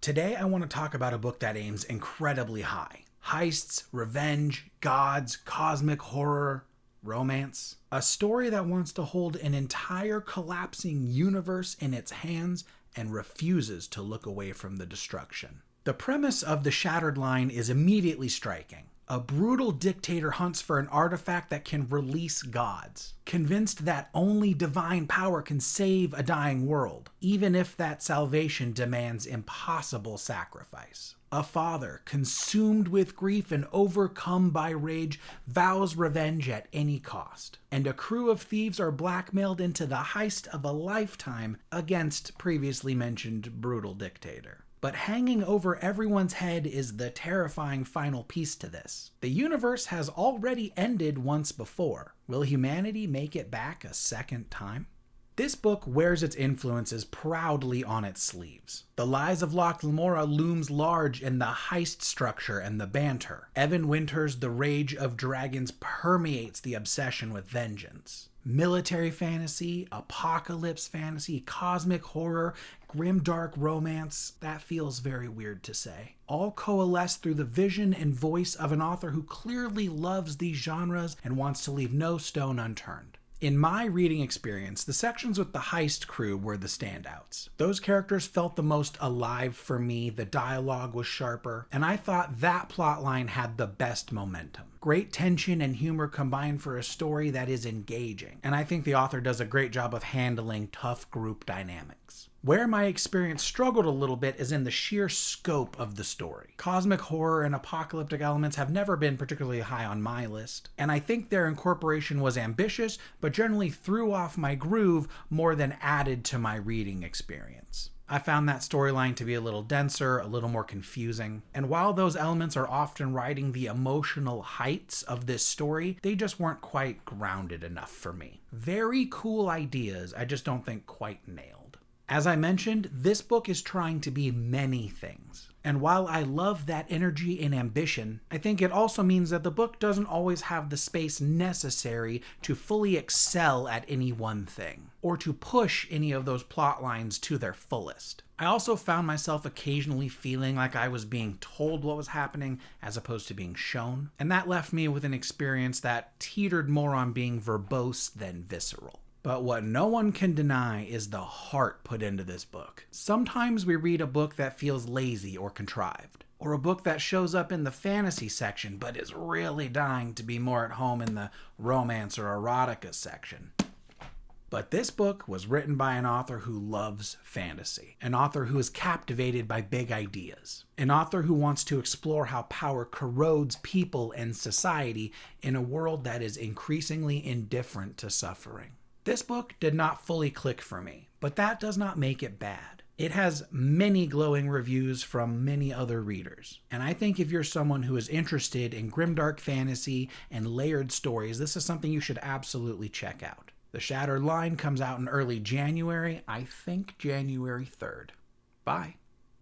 Today I want to talk about a book that aims incredibly high. Heists, revenge, gods, cosmic horror, romance. A story that wants to hold an entire collapsing universe in its hands and refuses to look away from the destruction. The premise of The Shattered Line is immediately striking. A brutal dictator hunts for an artifact that can release gods, convinced that only divine power can save a dying world, even if that salvation demands impossible sacrifice. A father, consumed with grief and overcome by rage, vows revenge at any cost. And a crew of thieves are blackmailed into the heist of a lifetime against previously mentioned brutal dictator. But hanging over everyone's head is the terrifying final piece to this. The universe has already ended once before. Will humanity make it back a second time? This book wears its influences proudly on its sleeves. The Lies of Locke Lamora looms large in the heist structure and the banter. Evan Winter's The Rage of Dragons permeates the obsession with vengeance. Military fantasy, apocalypse fantasy, cosmic horror, grimdark romance, that feels very weird to say. All coalesce through the vision and voice of an author who clearly loves these genres and wants to leave no stone unturned. In my reading experience, the sections with the heist crew were the standouts. Those characters felt the most alive for me, the dialogue was sharper, and I thought that plotline had the best momentum. Great tension and humor combined for a story that is engaging, and I think the author does a great job of handling tough group dynamics. Where my experience struggled a little bit is in the sheer scope of the story. Cosmic horror and apocalyptic elements have never been particularly high on my list, and I think their incorporation was ambitious, but generally threw off my groove more than added to my reading experience. I found that storyline to be a little denser, a little more confusing, and while those elements are often riding the emotional heights of this story, they just weren't quite grounded enough for me. Very cool ideas, I just don't think quite nailed. As I mentioned, this book is trying to be many things. And while I love that energy and ambition, I think it also means that the book doesn't always have the space necessary to fully excel at any one thing, or to push any of those plot lines to their fullest. I also found myself occasionally feeling like I was being told what was happening as opposed to being shown, and that left me with an experience that teetered more on being verbose than visceral. But what no one can deny is the heart put into this book. Sometimes we read a book that feels lazy or contrived, or a book that shows up in the fantasy section but is really dying to be more at home in the romance or erotica section. But this book was written by an author who loves fantasy, an author who is captivated by big ideas, an author who wants to explore how power corrodes people and society in a world that is increasingly indifferent to suffering. This book did not fully click for me, but that does not make it bad. It has many glowing reviews from many other readers, and I think if you're someone who is interested in grimdark fantasy and layered stories, this is something you should absolutely check out. The Shattered Line comes out in early January, I think January 3rd. Bye.